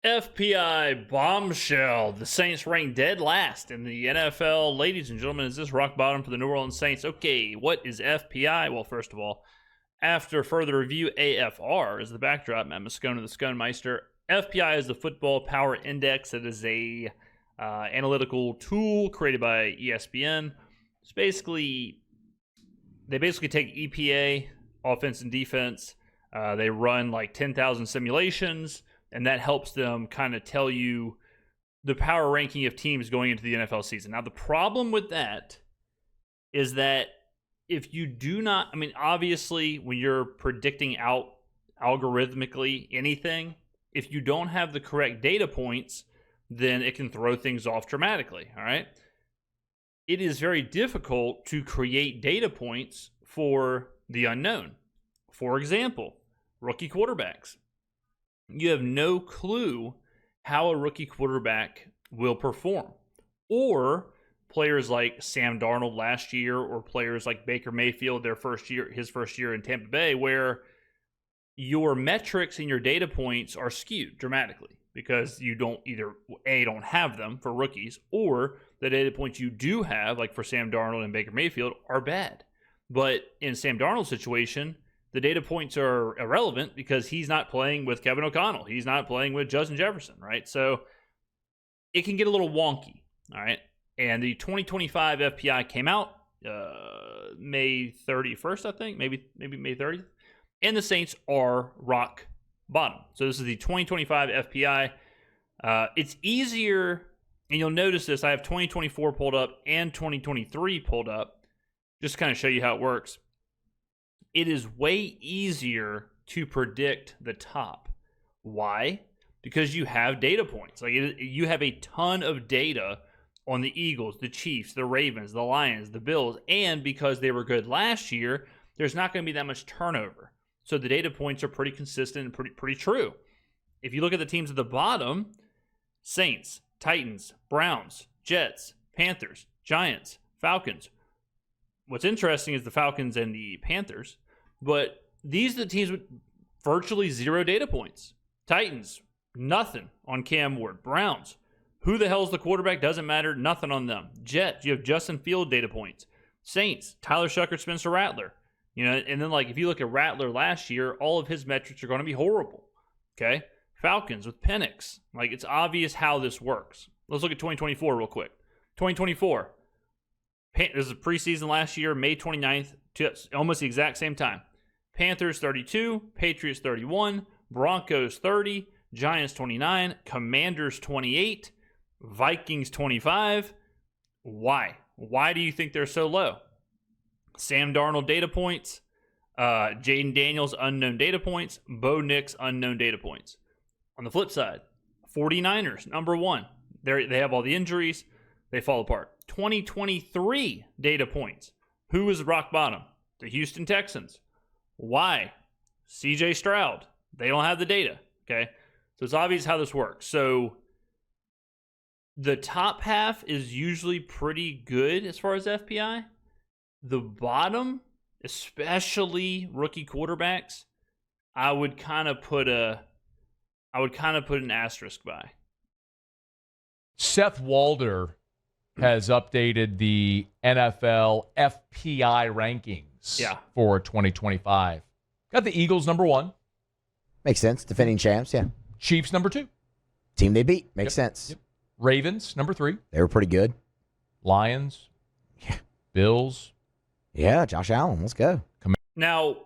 FPI bombshell. The Saints ranked dead last in the NFL. Ladies and gentlemen, is this rock bottom for the New Orleans Saints? Okay, what is FPI? Well, first of all, after further review, AFR is the backdrop. Matt Moscone of the Sconemeister. FPI is the Football Power Index. It is a analytical tool created by ESPN. It's basically, they basically take EPA, offense and defense. They run like 10,000 simulations, and that helps them kind of tell you the power ranking of teams going into the NFL season. Now, the problem with that is that if you do not, I mean, obviously, when you're predicting out algorithmically anything, if you don't have the correct data points, then it can throw things off dramatically, all right? It is very difficult to create data points for the unknown. For example, rookie quarterbacks. You have no clue how a rookie quarterback will perform. Or players like Sam Darnold last year, or players like Baker Mayfield his first year in Tampa Bay, where your metrics and your data points are skewed dramatically because you don't don't have them for rookies, or the data points you do have, like for Sam Darnold and Baker Mayfield, are bad. But in Sam Darnold's situation, the data points are irrelevant because he's not playing with Kevin O'Connell. He's not playing with Justin Jefferson, right? So it can get a little wonky, all right? And the 2025 FPI came out May 31st, I think, maybe May 30th. And the Saints are rock bottom. So this is the 2025 FPI. It's easier, and you'll notice this. I have 2024 pulled up and 2023 pulled up, just to kind of show you how it works. It is way easier to predict the top. Why? Because you have data points. Like you have a ton of data on the Eagles, the Chiefs, the Ravens, the Lions, the Bills, and because they were good last year, there's not going to be that much turnover. So the data points are pretty consistent and pretty true. If you look at the teams at the bottom, Saints, Titans, Browns, Jets, Panthers, Giants, Falcons. What's interesting is the Falcons and the Panthers, but these are the teams with virtually zero data points. Titans, nothing on Cam Ward. Browns, who the hell's the quarterback? Doesn't matter. Nothing on them. Jets, you have Justin Field data points. Saints, Tyler Shucker, Spencer Rattler. You know, and then like if you look at Rattler last year, all of his metrics are going to be horrible. Okay? Falcons with Penix. Like it's obvious how this works. Let's look at 2024 real quick. 2024. This is preseason last year, May 29th, almost the exact same time. Panthers 32, Patriots 31, Broncos 30, Giants 29, Commanders 28, Vikings 25. Why? Why do you think they're so low? Sam Darnold data points, Jaden Daniels unknown data points, Bo Nix unknown data points. On the flip side, 49ers, number one. They have all the injuries. They fall apart. 2023 data points. Who is rock bottom? The Houston Texans. Why? CJ Stroud. They don't have the data. Okay? So it's obvious how this works. So the top half is usually pretty good as far as FPI. The bottom, especially rookie quarterbacks, I would kind of put an asterisk by. Seth Walder has updated the NFL FPI rankings for 2025. Got the Eagles number one. Makes sense. Defending champs, yeah. Chiefs number two. Team they beat. Makes sense. Yep. Ravens number three. They were pretty good. Lions. Yeah. Bills. Yeah, Josh Allen. Let's go. Now,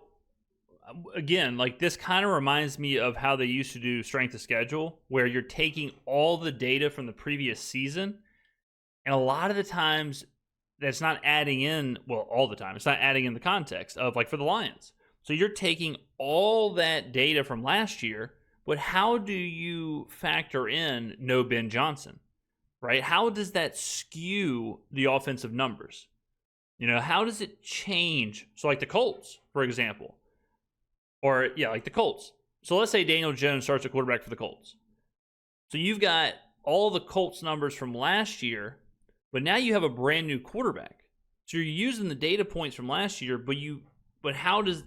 again, like this kind of reminds me of how they used to do strength of schedule, where you're taking all the data from the previous season, and a lot of the times that's not adding in, well, all the time, it's not adding in the context of like for the Lions. So you're taking all that data from last year, but how do you factor in no Ben Johnson, right? How does that skew the offensive numbers? You know, how does it change? So like the Colts, for example, like the Colts. So let's say Daniel Jones starts at quarterback for the Colts. So you've got all the Colts numbers from last year, but now you have a brand new quarterback. So you're using the data points from last year, but how does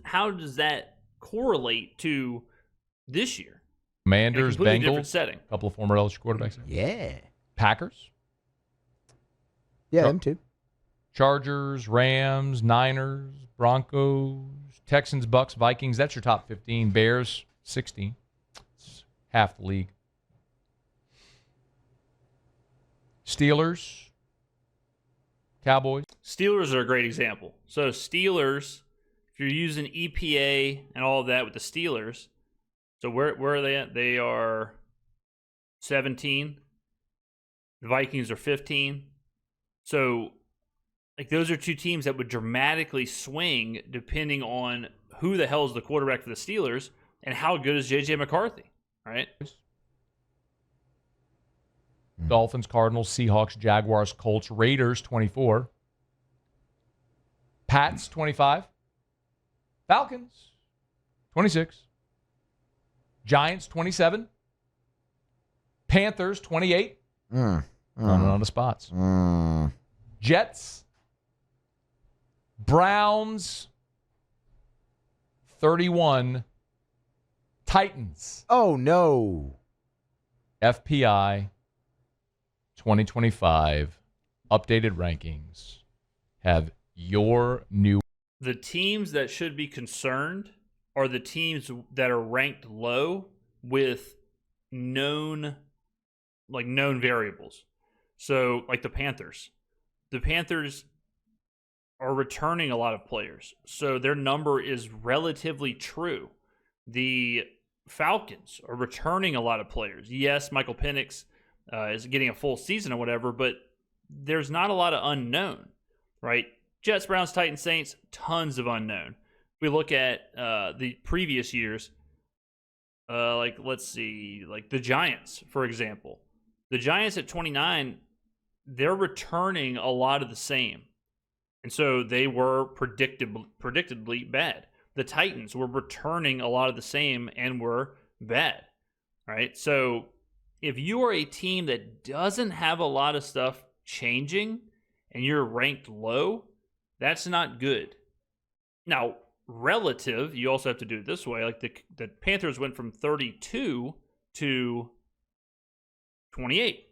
that correlate to this year? Commanders, completely different Bengals, setting. a couple of former LSU quarterbacks. Yeah. Packers, Yeah, them too. Chargers, Rams, Niners, Broncos, Texans, Bucks, Vikings. That's your top 15. Bears, 16. It's half the league. Steelers, Cowboys. Steelers are a great example. So Steelers, if you're using EPA and all of that with the Steelers, so where are they at? They are 17. The Vikings are 15. So like those are two teams that would dramatically swing depending on who the hell is the quarterback for the Steelers and how good is J.J. McCarthy, right? Dolphins, Cardinals, Seahawks, Jaguars, Colts, Raiders, 24. Pats, 25. Falcons, 26. Giants, 27. Panthers, 28. Running on the spots. Jets, Browns, 31. Titans. Oh, no. FPI 2025 updated rankings have your new. The teams that should be concerned are the teams that are ranked low with known variables. So like the Panthers. The Panthers are returning a lot of players. So their number is relatively true. The Falcons are returning a lot of players. Yes, Michael Penix is getting a full season or whatever, but there's not a lot of unknown, right? Jets, Browns, Titans, Saints, tons of unknown. We look at the previous years, let's see, like the Giants, for example. The Giants at 29, they're returning a lot of the same. And so they were predictably bad. The Titans were returning a lot of the same and were bad, right? So if you are a team that doesn't have a lot of stuff changing and you're ranked low, that's not good. Now, relative, you also have to do it this way. Like the Panthers went from 32 to 28.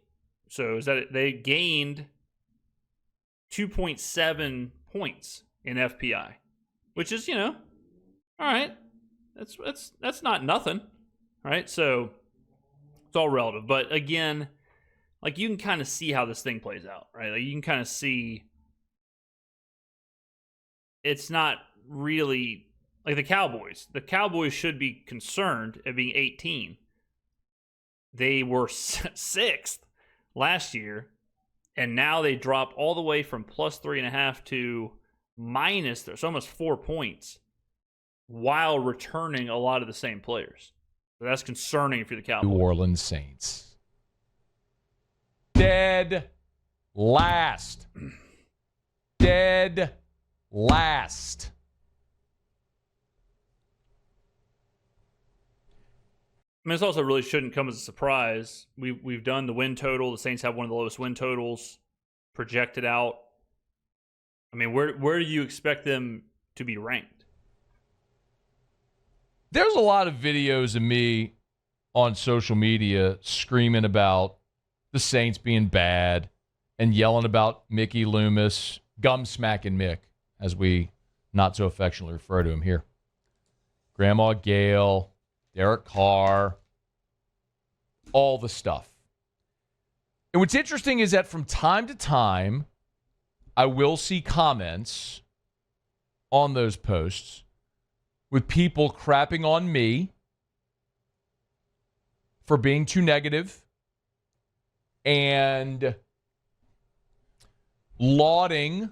So is that they gained 2.7 points in FPI, which is, all right. That's not nothing, right? So it's all relative. But again, like you can kind of see how this thing plays out, right? Like you can kind of see it's not really like the Cowboys. The Cowboys should be concerned at being 18. They were 6th last year, and now they dropped all the way from plus 3.5 to minus. There's almost 4 points while returning a lot of the same players. So that's concerning if you're the Cowboys. New Orleans Saints. Dead last. Dead last. I mean, this also really shouldn't come as a surprise. We've done the win total. The Saints have one of the lowest win totals projected out. I mean, where do you expect them to be ranked? There's a lot of videos of me on social media screaming about the Saints being bad and yelling about Mickey Loomis, gum smacking Mick, as we not so affectionately refer to him here. Grandma Gail, Derek Carr, all the stuff. And what's interesting is that from time to time, I will see comments on those posts with people crapping on me for being too negative and lauding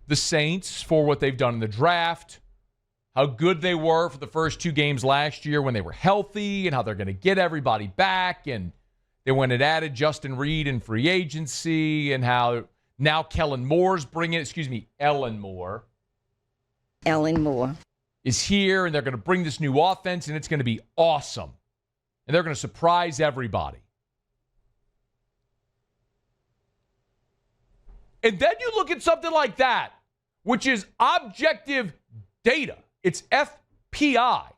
the Saints for what they've done in the draft, how good they were for the first 2 games last year when they were healthy, and how they're going to get everybody back, and they went and added Justin Reed in free agency, and how now Ellen Moore is here, and they're going to bring this new offense, and it's going to be awesome. And they're going to surprise everybody. And then you look at something like that, which is objective data. It's FPI.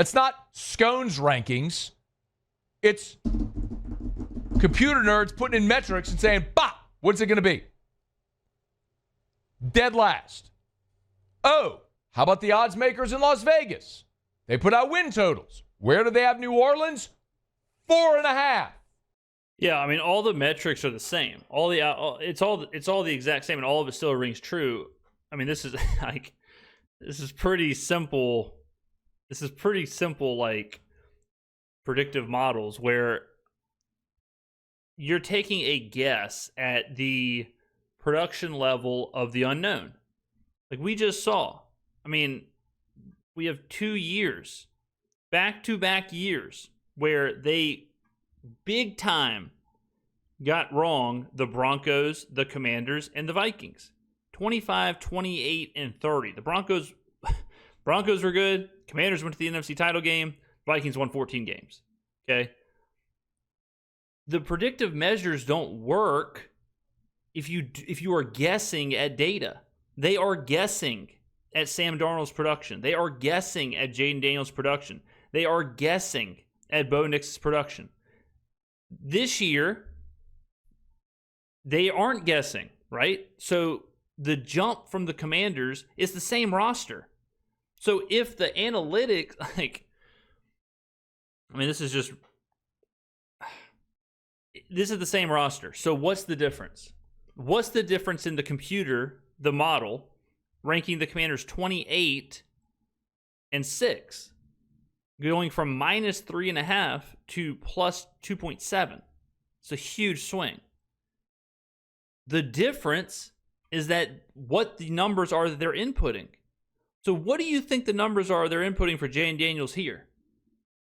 That's not Scone's rankings. It's computer nerds putting in metrics and saying, bah, what's it going to be? Dead last. Oh, how about the odds makers in Las Vegas? They put out win totals. Where do they have New Orleans? 4.5. Yeah, I mean, all the metrics are the same. It's all the exact same, and all of it still rings true. I mean, this is pretty simple. This is pretty simple, like predictive models where you're taking a guess at the production level of the unknown. Like we just saw. I mean, we have 2 years, back-to-back years, where they big time got wrong the Broncos, the Commanders, and the Vikings. 25, 28, and 30. The Broncos were good. Commanders went to the NFC title game. Vikings won 14 games. Okay? The predictive measures don't work if you are guessing at data. They are guessing at Sam Darnold's production. They are guessing at Jaden Daniels' production. They are guessing at Bo Nix's production. This year, they aren't guessing, right? So the jump from the Commanders is the same roster. So if the analytics, this is the same roster. So what's the difference? What's the difference in the computer, the model, ranking the Commanders 28 and 6, going from minus 3.5 to plus 2.7? It's a huge swing. The difference is that what the numbers are that they're inputting. So what do you think the numbers are they're inputting for Jaden Daniels here?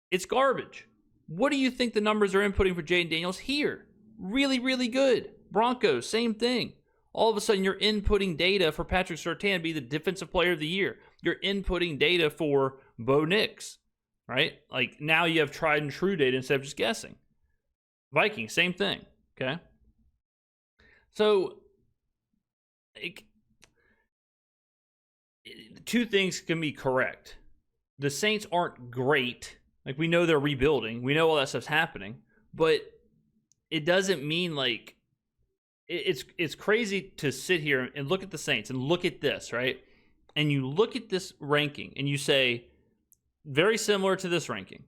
It's garbage. What do you think the numbers are inputting for Jaden Daniels here? Really, really good. Broncos, same thing. All of a sudden, you're inputting data for Patrick Surtain to be the Defensive Player of the Year. You're inputting data for Bo Nix, right? Like, now you have tried and true data instead of just guessing. Vikings, same thing, okay? So, two things can be correct. The Saints aren't great. Like, we know they're rebuilding. We know all that stuff's happening. But it doesn't mean, like, it's crazy to sit here and look at the Saints and look at this, right? And you look at this ranking and you say, very similar to this ranking.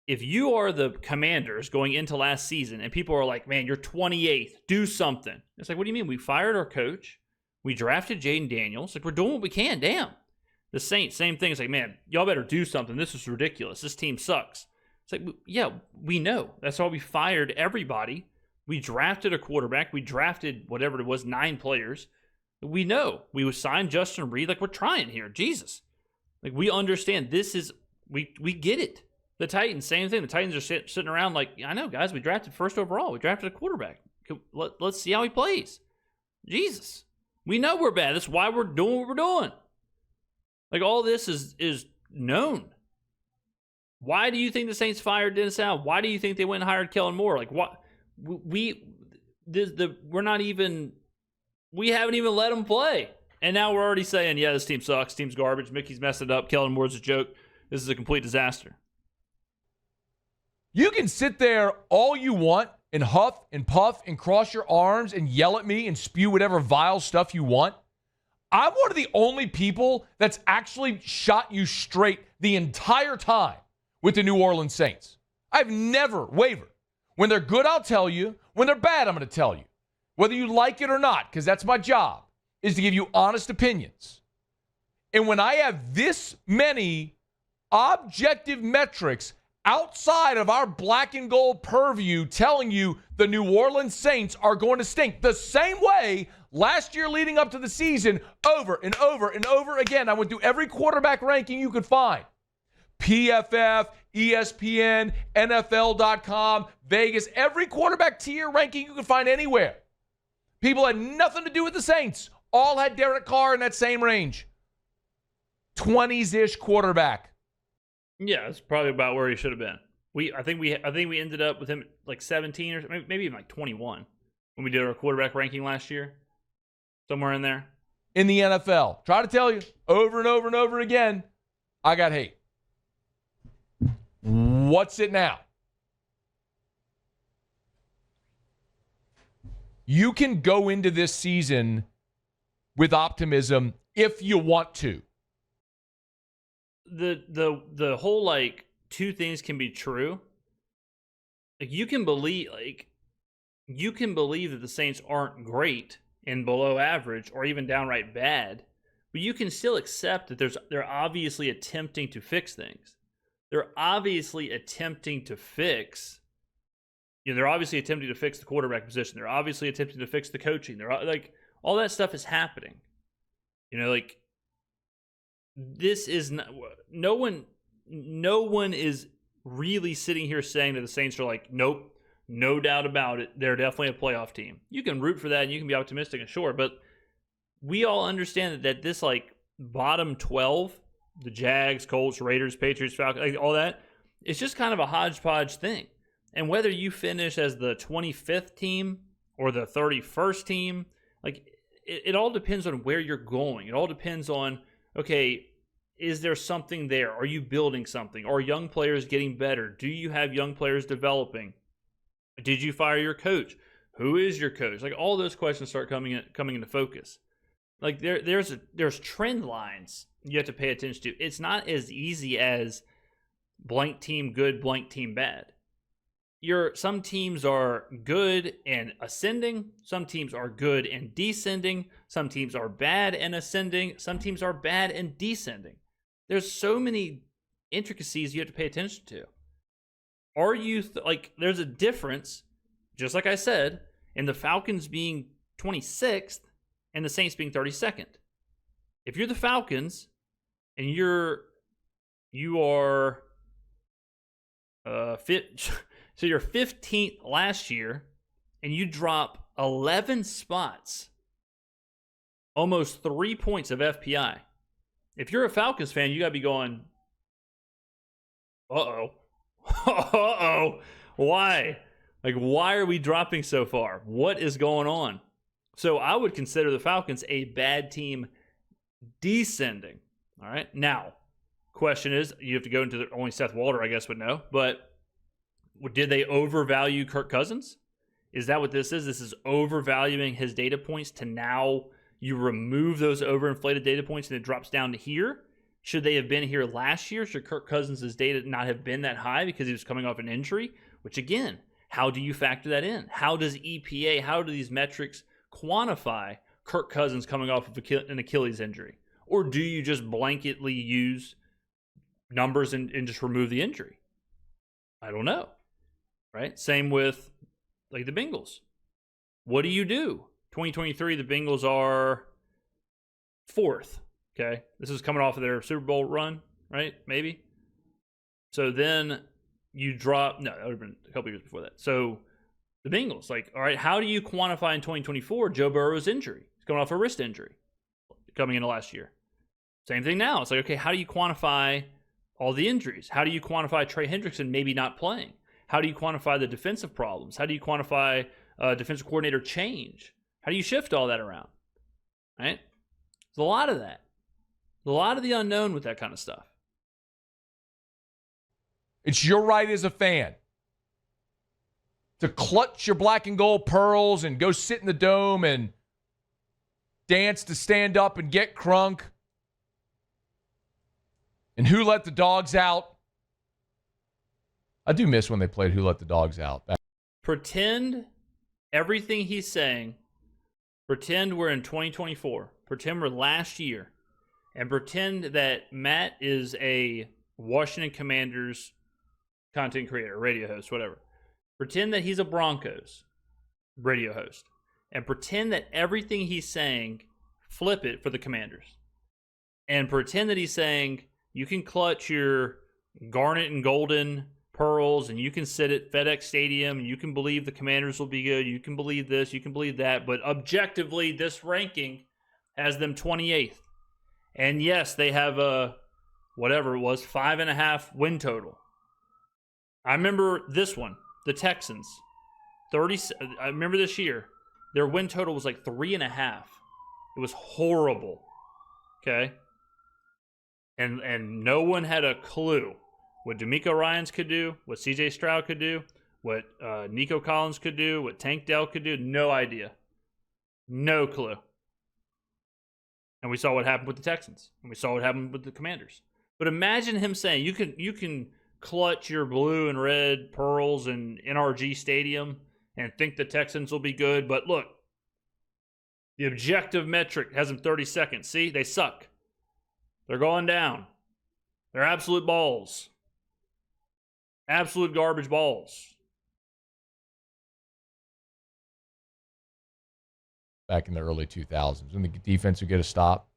If you are the Commanders going into last season and people are like, man, you're 28th, do something. It's like, what do you mean? We fired our coach. We drafted Jaden Daniels. Like, we're doing what we can. Damn. The Saints, same thing. It's like, man, y'all better do something. This is ridiculous. This team sucks. It's like, yeah, we know. That's why we fired everybody. We drafted a quarterback. We drafted whatever it was, 9 players. We know. We would sign Justin Reed. Like, we're trying here. Jesus. Like, we understand this is, we get it. The Titans, same thing. The Titans are sitting around like, I know, guys, we drafted first overall. We drafted a quarterback. Let's see how he plays. Jesus. We know we're bad. That's why we're doing what we're doing. Like, all this is known. Why do you think the Saints fired Dennis Allen? Why do you think they went and hired Kellen Moore? Like, what? We haven't even let them play. And now we're already saying, yeah, this team sucks. This team's garbage. Mickey's messed it up. Kellen Moore's a joke. This is a complete disaster. You can sit there all you want and huff and puff and cross your arms and yell at me and spew whatever vile stuff you want. I'm one of the only people that's actually shot you straight the entire time with the New Orleans Saints. I've never wavered. When they're good, I'll tell you. When they're bad, I'm going to tell you. Whether you like it or not, because that's my job, is to give you honest opinions. And when I have this many objective metrics outside of our black and gold purview telling you the New Orleans Saints are going to stink the same way last year leading up to the season, over and over and over again, I went through every quarterback ranking you could find. PFF, ESPN, NFL.com, Vegas, every quarterback tier ranking you could find anywhere. People had nothing to do with the Saints. All had Derek Carr in that same range. 20s-ish quarterback. Yeah, that's probably about where he should have been. I think we ended up with him like 17 or maybe even like 21 when we did our quarterback ranking last year. Somewhere in there. In the NFL. Try to tell you over and over and over again, I got hate. What's it now? You can go into this season with optimism if you want to. The whole, like, two things can be true. Like, you can believe that the Saints aren't great and below average or even downright bad, but you can still accept that they're obviously attempting to fix things. They're obviously attempting to fix. They're obviously attempting to fix the quarterback position. They're obviously attempting to fix the coaching. They're like, all that stuff is happening. Like, this is not, no one is really sitting here saying that the Saints are like, nope, no doubt about it, they're definitely a playoff team. You can root for that and you can be optimistic and sure, but we all understand that this, like, bottom 12, the Jags, Colts, Raiders, Patriots, Falcons, like, all that, it's just kind of a hodgepodge thing. And whether you finish as the 25th team or the 31st team, like, it all depends on where you're going. It all depends on, okay, is there something there? Are you building something? Are young players getting better? Do you have young players developing? Did you fire your coach? Who is your coach? Like, all those questions start coming into focus. Like, there's trend lines you have to pay attention to. It's not as easy as blank team good, blank team bad. Some teams are good and ascending. Some teams are good and descending. Some teams are bad and ascending. Some teams are bad and descending. There's so many intricacies you have to pay attention to. Are you there's a difference, just like I said, in the Falcons being 26th and the Saints being 32nd. If you're the Falcons and you are so you're 15th last year and you drop 11 spots, almost 3 points of FPI. If you're a Falcons fan, you got to be going, uh-oh. Uh-oh. Why? Like, why are we dropping so far? What is going on? So I would consider the Falcons a bad team descending. All right. Now, question is, you have to go into only Seth Walder, I guess, would know, but did they overvalue Kirk Cousins? Is that what this is? This is overvaluing his data points to now you remove those overinflated data points and it drops down to here? Should they have been here last year? Should Kirk Cousins' data not have been that high because he was coming off an injury? Which, again, how do you factor that in? How does EPA, how do these metrics quantify Kirk Cousins coming off of an Achilles injury? Or do you just blanketly use numbers and just remove the injury? I don't know. Right? Same with, like, the Bengals. What do you do? 2023, the Bengals are 4th. Okay, this is coming off of their Super Bowl run, right? Maybe. So then you drop. No, that would have been a couple years before that. So the Bengals, like, all right, how do you quantify in 2024 Joe Burrow's injury? He's coming off a wrist injury coming into last year. Same thing now. It's like, okay, how do you quantify all the injuries? How do you quantify Trey Hendrickson maybe not playing? How do you quantify the defensive problems? How do you quantify defensive coordinator change? How do you shift all that around? Right? There's a lot of that. A lot of the unknown with that kind of stuff. It's your right as a fan to clutch your black and gold pearls and go sit in the dome and dance to stand up and get crunk. And Who Let the Dogs Out? I do miss when they played Who Let the Dogs Out. Pretend everything he's saying, pretend we're in 2024. Pretend we're last year. And pretend that Matt is a Washington Commanders content creator, radio host, whatever. Pretend that he's a Broncos radio host. And pretend that everything he's saying, flip it for the Commanders. And pretend that he's saying, you can clutch your garnet and golden pearls and you can sit at FedEx Stadium and you can believe the Commanders will be good. You can believe this, you can believe that. But objectively, this ranking has them 28th. And yes, they have a, whatever it was, 5.5 win total. I remember this one, the Texans. I remember this year, their win total was like 3.5. It was horrible. Okay? And no one had a clue what D'Amico Ryans could do, what CJ Stroud could do, what Nico Collins could do, what Tank Dell could do. No idea. No clue. And we saw what happened with the Texans. And we saw what happened with the Commanders. But imagine him saying, you can clutch your blue and red pearls in NRG Stadium and think the Texans will be good. But look, the objective metric has them 32nd. See, they suck. They're going down. They're absolute balls. Absolute garbage balls. Back in the early 2000s, when the defense would get a stop,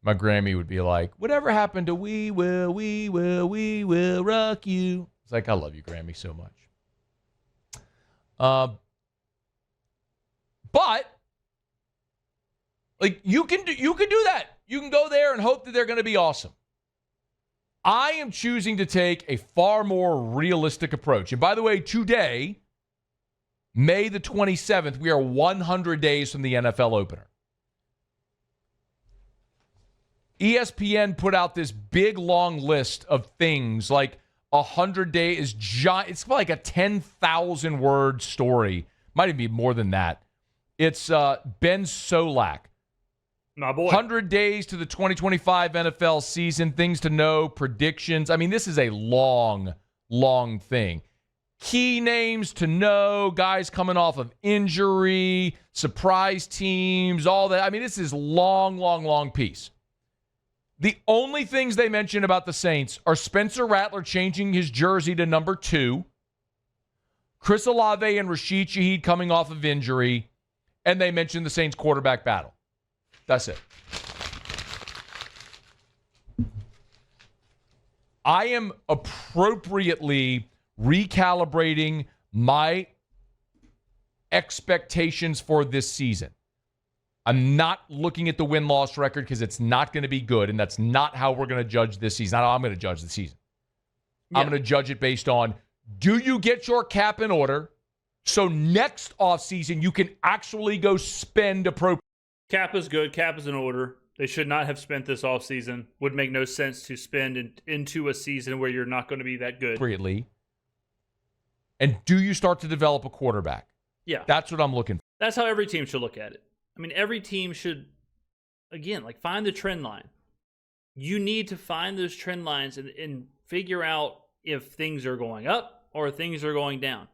my Grammy would be like, whatever happened to we will rock you. It's like, I love you, Grammy, so much. But like you can do that. You can go there and hope that they're going to be awesome. I am choosing to take a far more realistic approach. And by the way, today, May the 27th, we are 100 days from the NFL opener. ESPN put out this big, long list of things like 100 days. It's like a 10,000-word story. Might even be more than that. It's Ben Solak. My boy. 100 days to the 2025 NFL season, things to know, predictions. I mean, this is a long, long thing. Key names to know, guys coming off of injury, surprise teams, all that. I mean, this is long, long, long piece. The only things they mention about the Saints are Spencer Rattler changing his jersey to number 2, Chris Olave and Rashid Shaheed coming off of injury, and they mention the Saints quarterback battle. That's it. I am appropriately recalibrating my expectations for this season. I'm not looking at the win-loss record because it's not going to be good, and that's not how we're going to judge this season. Not how I'm going to judge the season. Yeah. I'm going to judge it based on, do you get your cap in order so next offseason you can actually go spend appropriately? Cap is good. Cap is in order. They should not have spent this offseason. Would make no sense to spend into a season where you're not going to be that good. Appropriately. And do you start to develop a quarterback? Yeah. That's what I'm looking for. That's how every team should look at it. I mean, every team should, again, like find the trend line. You need to find those trend lines and figure out if things are going up or things are going down.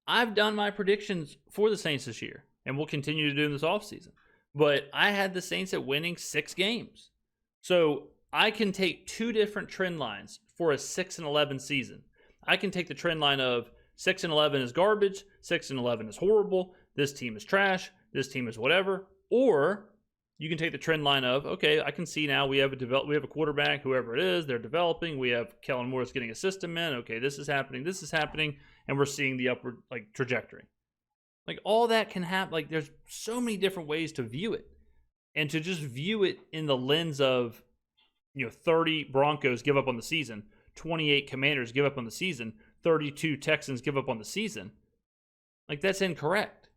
I've done my predictions for the Saints this year, and we'll continue to do them this offseason. But I had the Saints at winning 6 games. So I can take 2 different trend lines for a 6-11 season. I can take the trend line of 6-11 is garbage, 6-11 is horrible, this team is trash, this team is whatever. Or you can take the trend line of, okay, I can see now we have a quarterback, whoever it is, they're developing. We have Kellen Moore's getting a system in. Okay, this is happening, and we're seeing the upward trajectory. Like all that can happen. Like there's so many different ways to view it, and to just view it in the lens of, 30 Broncos give up on the season, 28 Commanders give up on the season, 32 Texans give up on the season. Like that's incorrect.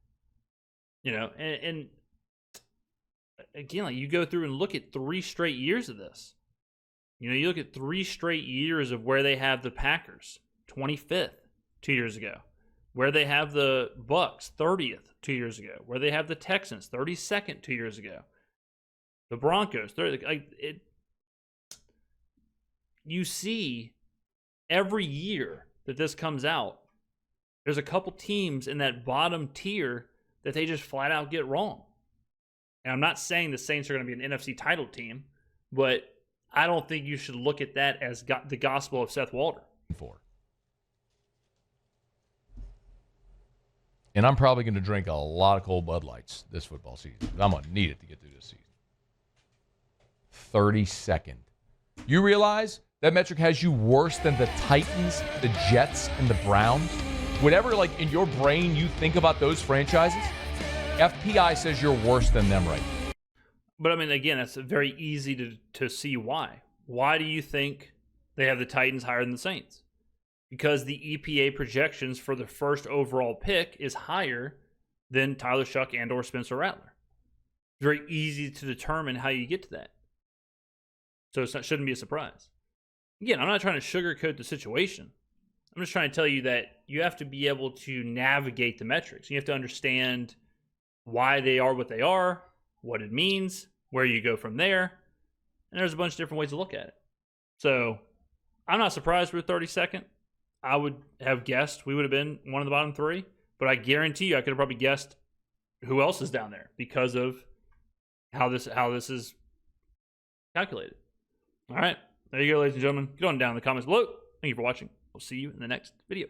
And again, like you go through and look at 3 straight years of this. You look at 3 straight years of where they have the Packers 25th 2 years ago, where they have the Bucks 30th 2 years ago, where they have the Texans 32nd 2 years ago, the Broncos 30th. You see every year that this comes out, there's a couple teams in that bottom tier that they just flat out get wrong. And I'm not saying the Saints are going to be an NFC title team, but I don't think you should look at that as the gospel of Seth Walder. And I'm probably going to drink a lot of cold Bud Lights this football season. I'm going to need it to get through this season. 32nd. You realize that metric has you worse than the Titans, the Jets, and the Browns? Whatever, in your brain you think about those franchises, FPI says you're worse than them right now. But, again, that's very easy to see why. Why do you think they have the Titans higher than the Saints? Because the EPA projections for the first overall pick is higher than Tyler Shuck and or Spencer Rattler. It's very easy to determine how you get to that. So it shouldn't be a surprise. again, I'm not trying to sugarcoat the situation. I'm just trying to tell you that you have to be able to navigate the metrics. You have to understand why they are what they are, what it means, where you go from there. And there's a bunch of different ways to look at it. So I'm not surprised we're 32nd. I would have guessed we would have been one of the bottom 3, but I guarantee you I could have probably guessed who else is down there because of how this is calculated. All right. There you go, ladies and gentlemen. Get on down in the comments below. Thank you for watching. We'll see you in the next video.